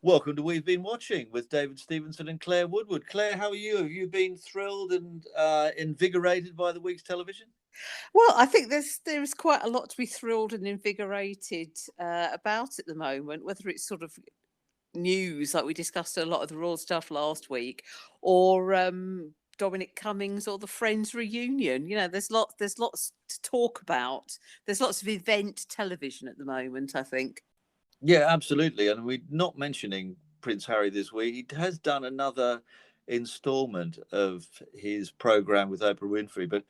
Welcome to We've Been Watching with David Stevenson and Claire Woodward. Claire, how are you? Have you been thrilled and invigorated by the week's television? Well, I think there's quite a lot to be thrilled and invigorated about at the moment, whether it's sort of news like we discussed a lot of the Raw stuff last week, or Dominic Cummings or the Friends reunion. There's lots to talk about. There's lots of event television at the moment, I think. Yeah, absolutely. And we're not mentioning Prince Harry this week. He has done another installment of his program with Oprah Winfrey, but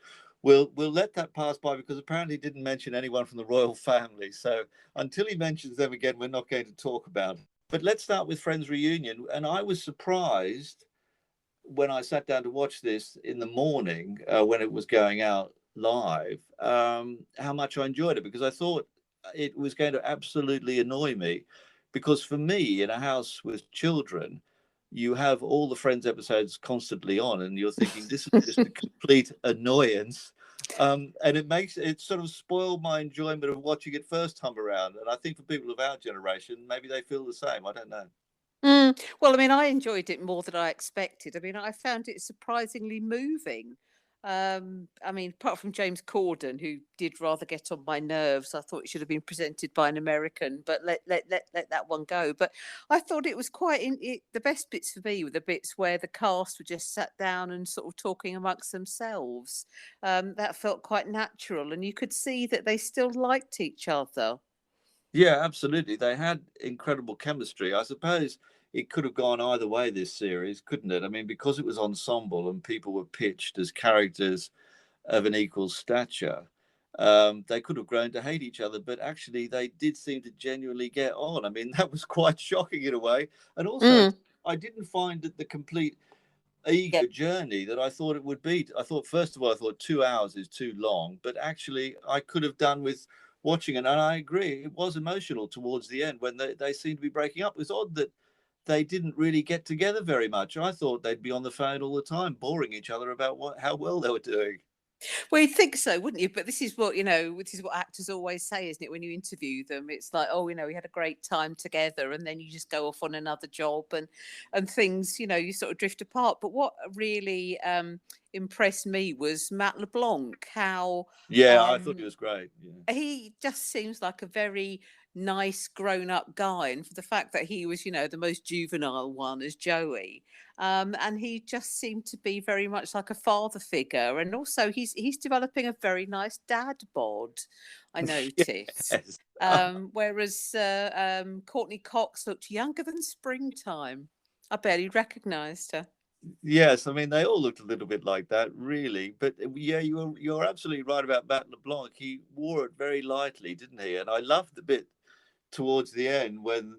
we'll let that pass by because apparently he didn't mention anyone from the royal family. So until he mentions them again, we're not going to talk about it. But let's start with Friends Reunion. And I was surprised when I sat down to watch this in the morning when it was going out live, how much I enjoyed it because I thought it was going to absolutely annoy me. Because for me, in a house with children, you have all the Friends episodes constantly on, and you're thinking this is just a complete annoyance. And it sort of spoiled my enjoyment of watching it first time around. And I think for people of our generation, maybe they feel the same. I don't know. Well, I mean, I enjoyed it more than I expected. I mean, I found it surprisingly moving. I mean, apart from James Corden, who did rather get on my nerves, I thought it should have been presented by an American, but let that one go. But I thought it was the best bits for me were the bits where the cast were just sat down and sort of talking amongst themselves. That felt quite natural, and you could see that they still liked each other. Yeah, absolutely. They had incredible chemistry. I suppose it could have gone either way this series, couldn't it? I mean, because it was ensemble and people were pitched as characters of an equal stature, they could have grown to hate each other, but actually they did seem to genuinely get on. I mean, that was quite shocking in a way. And also, Mm. I didn't find it the complete ego journey that I thought it would be. I thought, first of all, I thought 2 hours is too long, but actually, I could have done with watching it. And I agree, it was emotional towards the end when they seemed to be breaking up. It was odd that they didn't really get together very much. I thought they'd be on the phone all the time, boring each other about how well they were doing. Well, you'd think so, wouldn't you? But this is what, this is what actors always say, isn't it? When you interview them, it's like, oh, we had a great time together, and then you just go off on another job, and things, you sort of drift apart. But what really impressed me was Matt LeBlanc, how Yeah, I thought um, it was great. Yeah. he just seems like a very nice grown-up guy, and for the fact that he was the most juvenile one as Joey, and he just seemed to be very much like a father figure, and also he's developing a very nice dad bod, I noticed. Yes. Whereas Courtney Cox looked younger than springtime. I barely recognised her. Yes, I mean they all looked a little bit like that, really. But yeah, you're absolutely right about Matt LeBlanc. He wore it very lightly, didn't he? And I loved the bit towards the end when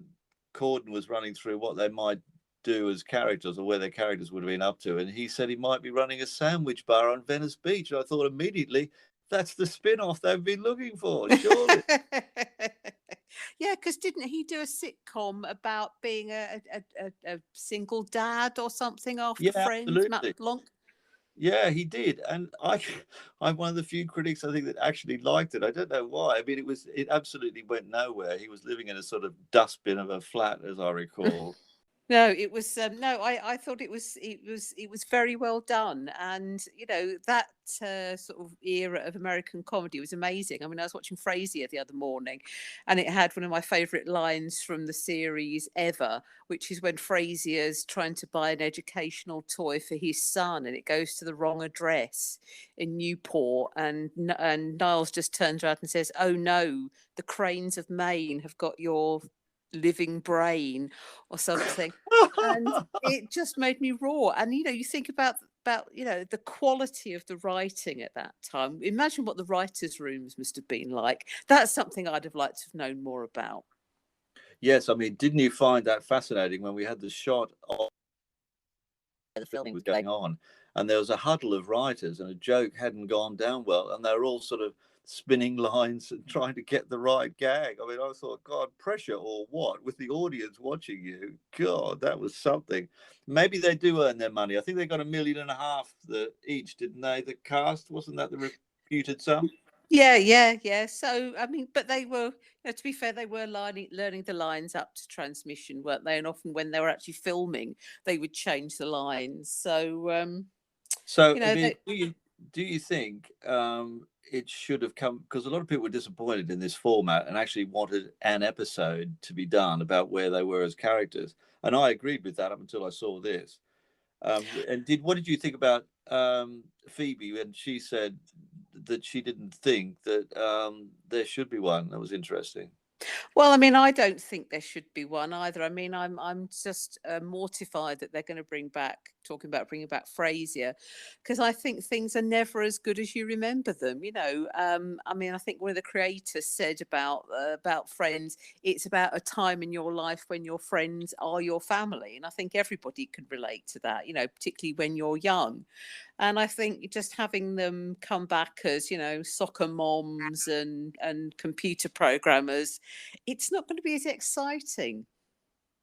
Corden was running through what they might do as characters or where their characters would have been up to, and he said he might be running a sandwich bar on Venice Beach. I thought immediately that's the spin-off they've been looking for, surely. Yeah, because didn't he do a sitcom about being a single dad or something after Yeah, Friends, Matt absolutely. LeBlanc? Yeah, he did, and I'm one of the few critics I think that actually liked it. I don't know why. I mean, it absolutely went nowhere. He was living in a sort of dustbin of a flat, as I recall. No, it was no. I thought it was very well done, and that sort of era of American comedy was amazing. I mean, I was watching Frasier the other morning, and it had one of my favourite lines from the series ever, which is when Frasier's trying to buy an educational toy for his son, and it goes to the wrong address in Newport, and Niles just turns around and says, "Oh no, the Cranes of Maine have got your living brain," or something. And it just made me roar. And you think about the quality of the writing at that time. Imagine what the writers' rooms must have been like. That's something I'd have liked to have known more about. Yes, I mean, didn't you find that fascinating when we had the shot of the filming was going on, and there was a huddle of writers, and a joke hadn't gone down well, and they were all sort of spinning lines and trying to get the right gag. I mean, I thought, God, pressure or what? With the audience watching you, God, that was something. Maybe they do earn their money. I think they got 1.5 million each, didn't they? The cast, wasn't that the reputed sum? Yeah. So, I mean, but they were, to be fair, they were learning the lines up to transmission, weren't they? And often when they were actually filming, they would change the lines. So, So, I mean, they, do you think it should have come, because a lot of people were disappointed in this format and actually wanted an episode to be done about where they were as characters, and I agreed with that up until I saw this. And what did you think about Phoebe when she said that she didn't think that there should be one? That was interesting. Well, I mean, I don't think there should be one either. I mean, I'm just mortified that they're going to talking about bringing back Frasier, because I think things are never as good as you remember them. I mean, I think one of the creators said about Friends, it's about a time in your life when your friends are your family, and I think everybody can relate to that. Particularly when you're young. And I think just having them come back as, soccer moms and computer programmers, it's not going to be as exciting.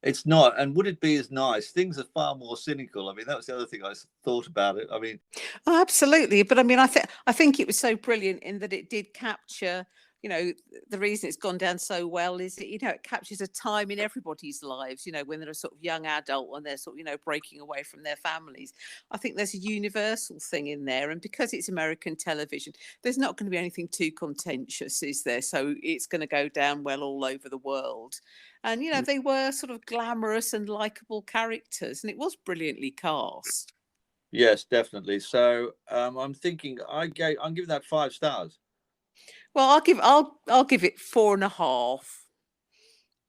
It's not, and would it be as nice? Things are far more cynical. I mean, that was the other thing I thought about it. I mean, Oh, absolutely. But I mean, I think it was so brilliant in that it did capture, the reason it's gone down so well is it captures a time in everybody's lives, when they're a sort of young adult and they're sort of, breaking away from their families. I think there's a universal thing in there. And because it's American television, there's not going to be anything too contentious, is there? So it's going to go down well all over the world. And, they were sort of glamorous and likable characters, and it was brilliantly cast. yes, definitely. So I'm thinking I'm giving that 5 stars. Well, I'll give it 4.5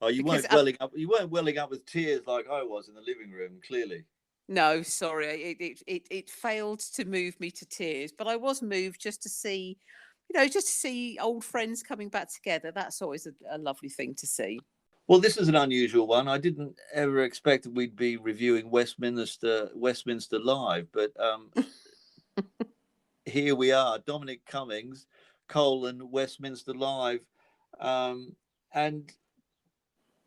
Oh, you because weren't welling up. You weren't welling up with tears like I was in the living room. Clearly. no, sorry, it failed to move me to tears, but I was moved just to see old friends coming back together. That's always a lovely thing to see. Well, this is an unusual one. I didn't ever expect that we'd be reviewing Westminster live, but here we are. Dominic Cummings, Westminster live, and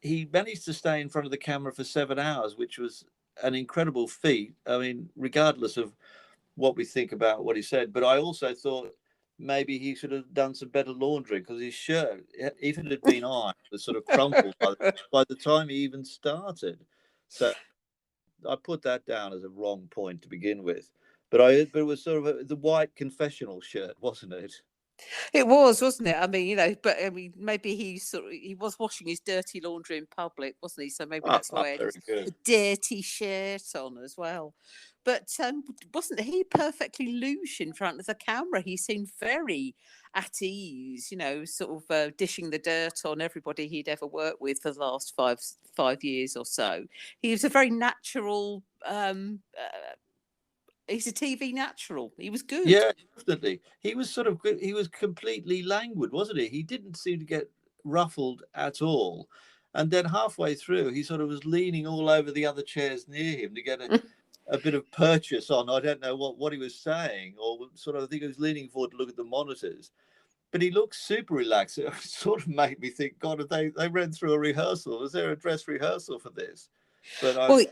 he managed to stay in front of the camera for 7 hours, which was an incredible feat. I mean, regardless of what we think about what he said, but I also thought maybe he should have done some better laundry because his shirt, if it had been ironed, was sort of crumpled by the time he even started. So I put that down as a wrong point to begin with. But it was sort of the white confessional shirt, wasn't it? It was, wasn't it? I mean, but I mean, maybe he was washing his dirty laundry in public, wasn't he? So maybe Ah, that's why he had very his good. dirty shirt on as well. But wasn't he perfectly loose in front of the camera? He seemed very at ease, sort of dishing the dirt on everybody he'd ever worked with for the last 5 years or so. He was a very natural. He's a TV natural. He was good. Yeah, definitely. He was completely languid, wasn't he? He didn't seem to get ruffled at all. And then halfway through, he sort of was leaning all over the other chairs near him to get a bit of purchase on. I don't know what he was saying, or sort of, I think he was leaning forward to look at the monitors. But he looked super relaxed. It sort of made me think, God, if they ran through a rehearsal. Was there a dress rehearsal for this? But I, Well,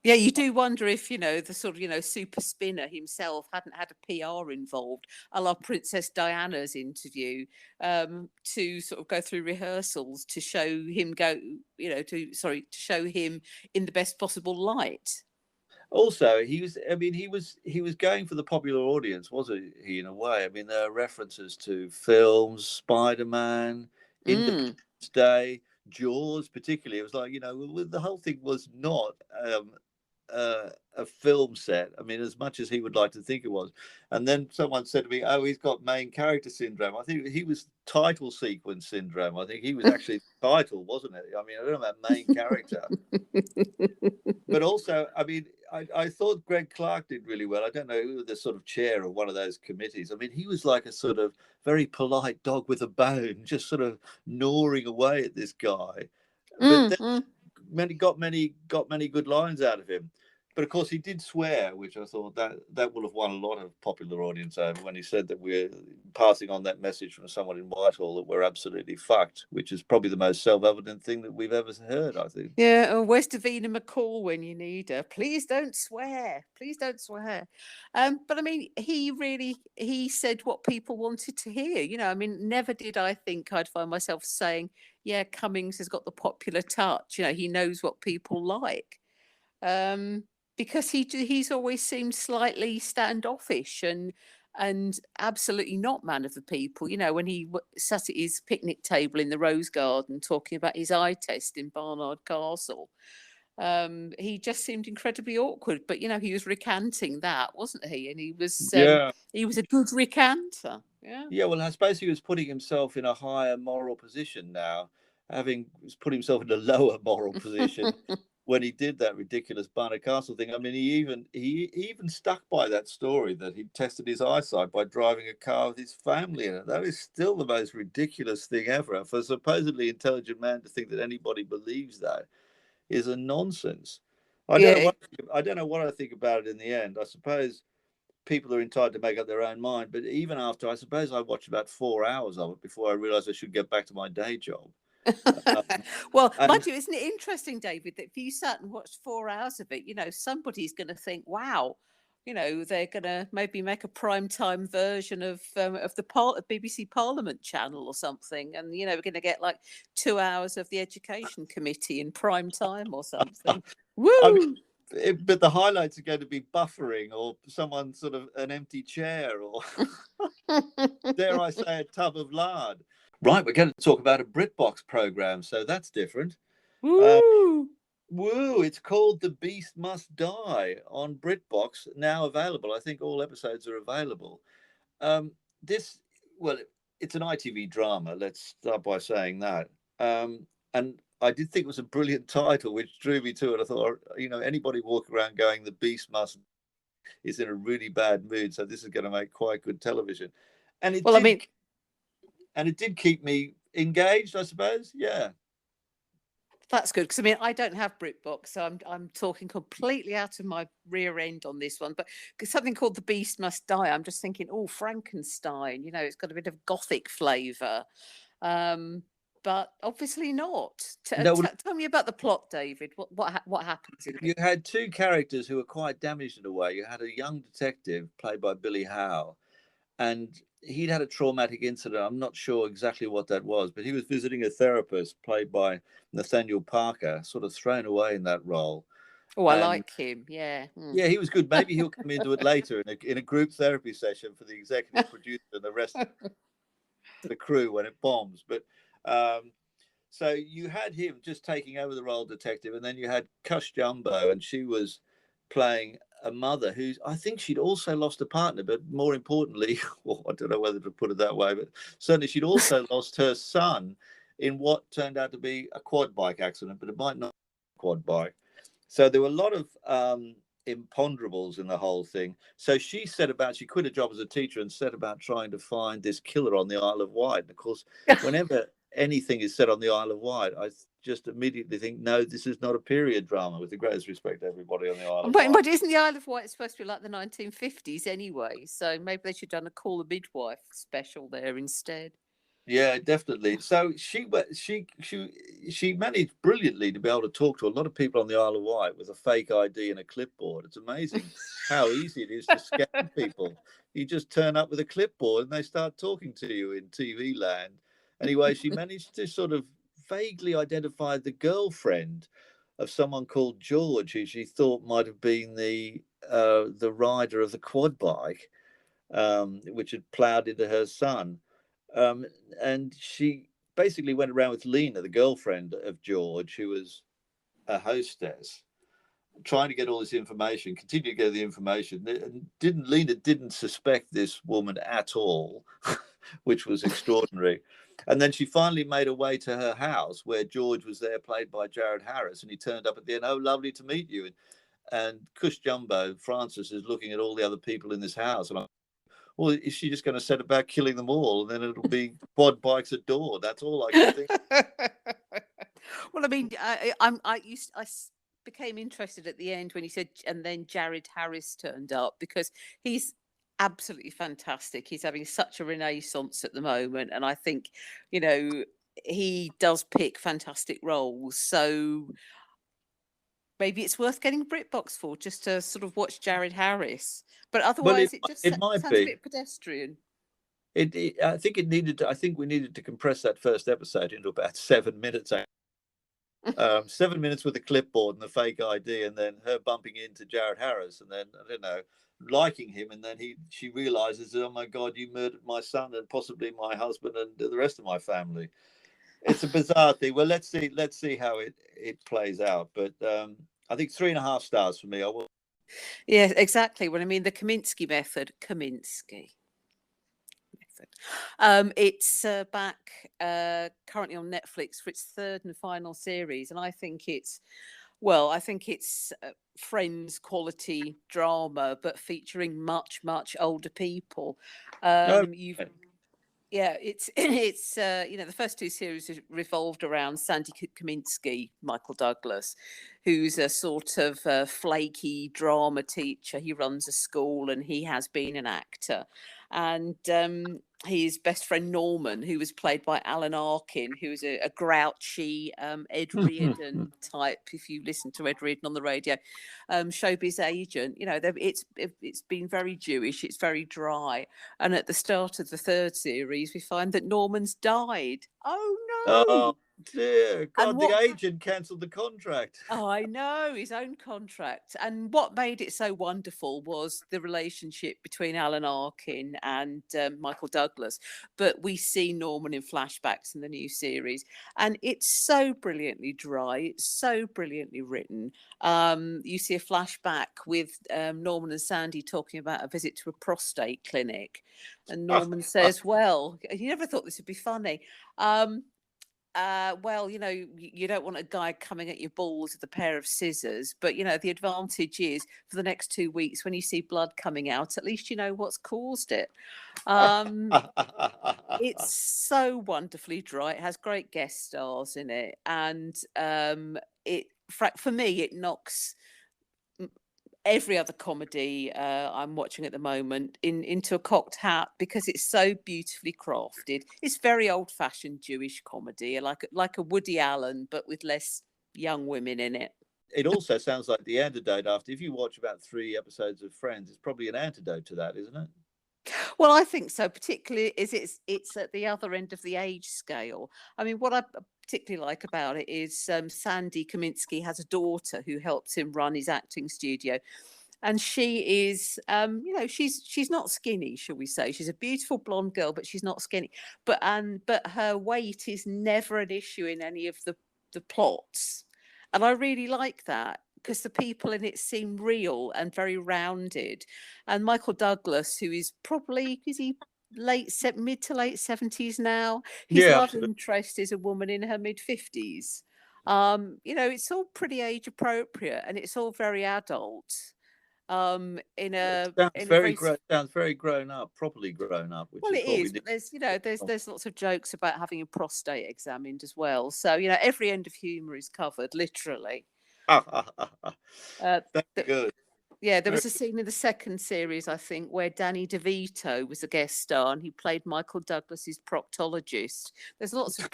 yeah, you do wonder if, the sort of, super spinner himself hadn't had a PR involved, a la Princess Diana's interview, to sort of go through rehearsals to show him to show him in the best possible light. also, I mean, he was going for the popular audience, wasn't he? In a way, I mean, there are references to films, Spider-Man, Mm. Independence Day, Jaws, particularly. It was like, the whole thing was not a film set. I mean, as much as he would like to think it was. And then someone said to me, "Oh, he's got main character syndrome." I think he was title sequence syndrome. I think he was actually the title, wasn't it? I mean, I don't know about main character. But also, I mean, I thought Greg Clark did really well. I don't know who was the sort of chair of one of those committees. I mean, he was like a sort of very polite dog with a bone, just sort of gnawing away at this guy. But Mm, then mm. got many good lines out of him. But of course, he did swear, which I thought that would have won a lot of popular audience over when he said that we're passing on that message from someone in Whitehall that we're absolutely fucked, which is probably the most self-evident thing that we've ever heard, I think. Yeah, or where's Davina McCall when you need her? Please don't swear. Please don't swear. But I mean, he said what people wanted to hear. You know, I mean, never did I think I'd find myself saying, "Yeah, Cummings has got the popular touch." You know, he knows what people like. Um, because he's always seemed slightly standoffish and absolutely not man of the people. You know, when he sat at his picnic table in the Rose Garden talking about his eye test in Barnard Castle, he just seemed incredibly awkward. But you know, he was recanting that, wasn't he? And Yeah. he was a good recanter. Yeah. Yeah, well, I suppose he was putting himself in a higher moral position now, having put himself in a lower moral position when he did that ridiculous Barnard Castle thing. I mean, he even stuck by that story that he tested his eyesight by driving a car with his family in it. That is still the most ridiculous thing ever. For a supposedly intelligent man to think that anybody believes that is a nonsense. Yeah. I don't know what I think about it in the end. I suppose people are entitled to make up their own mind. But even after, I suppose I watched about 4 hours of it before I realised I should get back to my day job. Well, mind And you, isn't it interesting, David, that if you sat and watched 4 hours of it, you know, somebody's going to think, wow, you know, they're going to maybe make a prime time version of the BBC Parliament channel or something. And, you know, we're going to get like 2 hours of the Education Committee in prime time or something. I Woo! mean, but the highlights are going to be buffering or someone sort of an empty chair or, dare I say, a tub of lard. Right, we're going to talk about a BritBox program, so that's different. Woo! Woo! It's called The Beast Must Die on BritBox, now available. I think all episodes are available. Um, this, well, it's an ITV drama. Let's start by saying that. And I did think it was a brilliant title, which drew me to it. I thought, you know, anybody walking around going "The Beast Must" is in a really bad mood, so this is going to make quite good television. And it Well, I did, mean, and it did keep me engaged, I suppose. Yeah. that's good because I mean I don't have BritBox, so I'm talking completely out of my rear end on this one. But something called The Beast Must Die, I'm just thinking, oh, Frankenstein. You know, it's got a bit of gothic flavour, but obviously not. No, well, Tell me about the plot, David. What happens in you it? had two characters who were quite damaged in a way. You had a young detective played by Billy Howe, and he'd had a traumatic incident. I'm not sure exactly what that was, but he was visiting a therapist played by Nathaniel Parker, sort of thrown away in that role. Oh, I And like him. Yeah. yeah, he was good. Maybe he'll come into it later in a group therapy session for the executive producer and the rest of the crew when it bombs. But um, so you had him just taking over the role of detective, and then you had Cush Jumbo, and she was playing a mother who's, I think she'd also lost a partner, but more importantly, well, I don't know whether to put it that way, but certainly she'd also lost her son in what turned out to be a quad bike accident, but it might not be a quad bike. So there were a lot of imponderables in the whole thing. So she quit a job as a teacher and set about trying to find this killer on the Isle of Wight. And of course, whenever anything is set on the Isle of Wight, I just immediately think, no, this is not a period drama, with the greatest respect to everybody on the Isle of Wight. But isn't the Isle of Wight supposed to be like the 1950s anyway? So maybe they should have done a Call the Midwife special there instead. Yeah, definitely. So she managed brilliantly to be able to talk to a lot of people on the Isle of Wight with a fake ID and a clipboard. It's amazing how easy it is to scam people. You just turn up with a clipboard and they start talking to you in TV land. Anyway, she managed to sort of vaguely identify the girlfriend of someone called George, who she thought might have been the rider of the quad bike, which had ploughed into her son. Um, and she basically went around with Lena, the girlfriend of George, who was a hostess, trying to get all this information, continue to get the information. Lena didn't suspect this woman at all, which was extraordinary. And then she finally made her way to her house where George was there, played by Jared Harris, and he turned up at the end. Oh, lovely to meet you. And Cush Jumbo, Francis, is looking at all the other people in this house, and well, is she just going to set about killing them all, and then it'll be quad bikes at door? That's all I can think. Well, I mean, became interested at the end when he said, and then Jared Harris turned up, because he's absolutely fantastic. He's having such a renaissance at the moment, and I think, you know, he does pick fantastic roles. So maybe it's worth getting BritBox for, just to sort of watch Jared Harris. But Well, otherwise, it just it might sounds a be. bit pedestrian. I think it needed. I think we needed to compress that first episode into about 7 minutes. 7 minutes with a clipboard and the fake ID, and then her bumping into Jared Harris, and then I don't know, liking him, and then she realizes, oh my God, you murdered my son and possibly my husband and the rest of my family. It's a bizarre thing. Well, let's see how it plays out. But I think 3.5 stars for me. Yeah, exactly. Well, I mean, the Kaminsky method. It's back currently on Netflix for its third and final series, and I think it's Friends quality drama, but featuring much older people. Oh, You've Yeah, it's the first two series revolved around Sandy Kaminsky, Michael Douglas, who's a sort of flaky drama teacher. He runs a school and he has been an actor, and his best friend Norman, who was played by Alan Arkin, who is a grouchy Ed Reardon type. If you listen to Ed Reardon on the radio, showbiz agent, it's been very Jewish. It's very dry. And at the start of the third series, we find that Norman's died. Oh no! oh dear God, And the what? agent cancelled the contract. Oh, I know, his own contract. And what made it so wonderful was the relationship between Alan Arkin and Michael Douglas. But we see Norman in flashbacks in the new series, and it's so brilliantly dry. It's so brilliantly written. You see a flashback with Norman and Sandy talking about a visit to a prostate clinic, and Norman says, "Well, you never thought this would be funny." Well, you don't want a guy coming at your balls with a pair of scissors, but the advantage is, for the next 2 weeks, when you see blood coming out, at least you know what's caused it. It's so wonderfully dry. It has great guest stars in it, and for me, it knocks every other comedy I'm watching at the moment into a cocked hat, because it's so beautifully crafted. It's very old-fashioned Jewish comedy, like a Woody Allen, but with less young women in it. It also sounds like the antidote. After, if you watch about 3 episodes of Friends, it's probably an antidote to that, isn't it? Well, I think so, particularly is it's at the other end of the age scale. I mean, what I particularly like about it is Sandy Kaminsky has a daughter who helps him run his acting studio. And she is, she's not skinny, shall we say? She's a beautiful blonde girl, but she's not skinny. But her weight is never an issue in any of the plots, and I really like that, because the people in it seem real and very rounded. And Michael Douglas, who is he mid to late 70s now? His Yeah, love absolutely. interest is a woman in her mid 50s. It's all pretty age appropriate, and it's all very adult. In a very Sounds very grown up, properly grown up, which well, is it what we is, did. but there's lots of jokes about having a prostate examined as well. So every end of humour is covered, literally. Uh, That's th- good. yeah, there was a scene in the second series, I think, where Danny DeVito was a guest star, and he played Michael Douglas's proctologist. There's lots of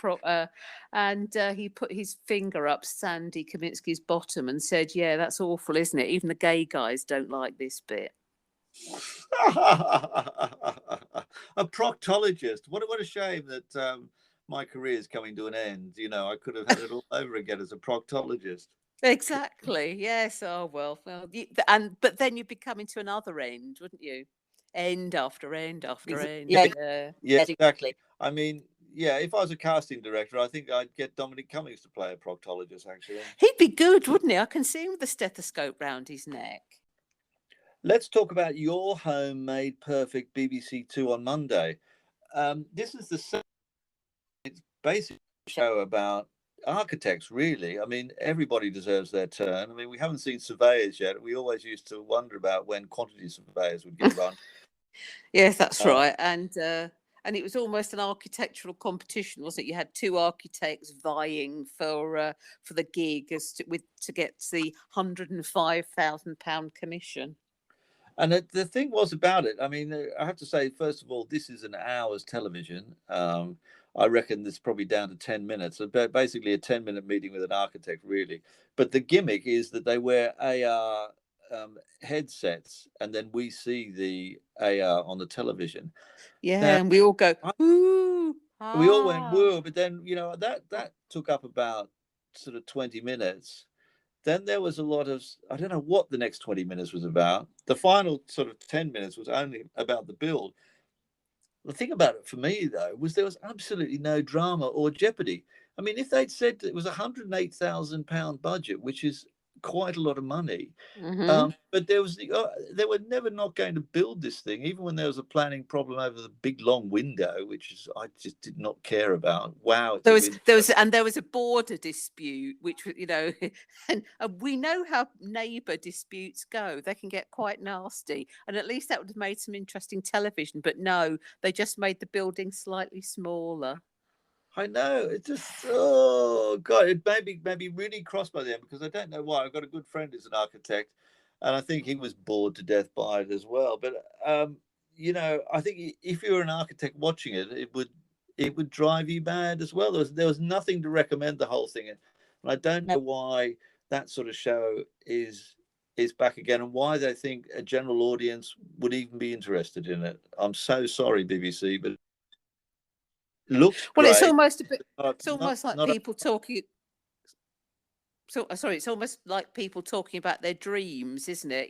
and he put his finger up Sandy Kaminsky's bottom and said, "Yeah, that's awful, isn't it? Even the gay guys don't like this bit." A proctologist. What a shame that my career is coming to an end. I could have had it all over again as a proctologist. Exactly. Yes. Oh well. But then you'd be coming to another end, wouldn't you? End after end after end. Yeah, Yeah. yeah, exactly. I mean, yeah, if I was a casting director, I think I'd get Dominic Cummings to play a proctologist, actually. He'd be good, wouldn't he? I can see him with the stethoscope round his neck. Let's talk about Your Home Made Perfect, BBC Two on Monday. This is it's basically a show about architects, really. I mean, everybody deserves their turn. I mean, we haven't seen surveyors yet. We always used to wonder about when quantity surveyors would get run. Yes, that's right. And And it was almost an architectural competition, wasn't it? You had two architects vying for the gig to get the £105,000 commission. And the thing was about it, I mean, I have to say, first of all, this is an hour's television. I reckon it's probably down to 10 minutes. So basically a 10-minute meeting with an architect, really. But the gimmick is that they wear AR headsets, and then we see the AR on the television. Yeah, Now, and we all go, ooh, we all went, ah. whoa, but then, that took up about sort of 20 minutes. Then there was a lot of, I don't know what the next 20 minutes was about. The final sort of 10 minutes was only about the build. The thing about it for me, though, was there was absolutely no drama or jeopardy. I mean, if they'd said it was a £108,000 budget, which is quite a lot of money, Mm-hmm. but they were never not going to build this thing, even when there was a planning problem over the big long window, I just did not care about. Wow, it's a window. There was a border dispute, which was, and we know how neighbour disputes go. They can get quite nasty, and at least that would have made some interesting television. But no, they just made the building slightly smaller. I know. It just, oh God, it maybe really crossed by them, because I don't know why. I've got a good friend who's an architect, and I think he was bored to death by it as well. But I think if you were an architect watching it, it would drive you mad as well. There was nothing to recommend the whole thing, and I don't know why that sort of show is back again, and why they think a general audience would even be interested in it. I'm so sorry, BBC, but looks Well, great. it's almost a bit. It's Not- almost like not a- people talking. So sorry, it's almost like people talking about their dreams, isn't it?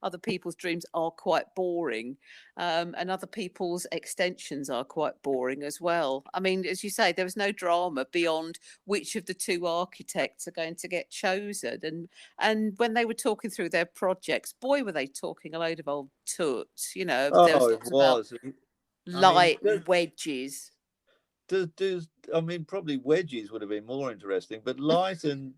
Other people's dreams are quite boring, and other people's extensions are quite boring as well. I mean, as you say, there was no drama beyond which of the two architects are going to get chosen, and when they were talking through their projects, boy, were they talking a load of old toots. There was it lots about was. I mean, light and wedges. I mean, probably wedges would have been more interesting, but light and,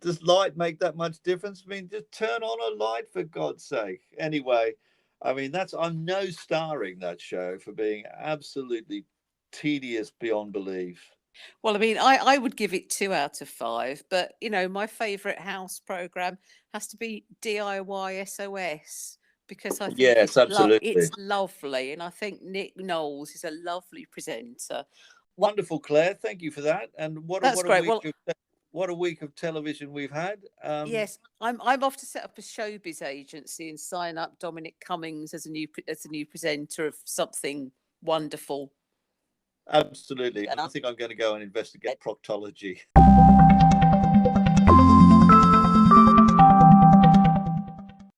does light make that much difference? I mean, just turn on a light, for God's sake. Anyway, I mean, I'm no starring that show for being absolutely tedious beyond belief. Well, I mean, I would give it 2 out of 5, but my favourite house programme has to be DIY SOS, because I think Yes, absolutely. it's lovely, and I think Nick Knowles is a lovely presenter. Wonderful, Claire. Thank you for that. And That's great. Well, what a week of television we've had. yes, I'm off to set up a showbiz agency and sign up Dominic Cummings as a new presenter of something wonderful. Absolutely. And I think I'm going to go and investigate proctology.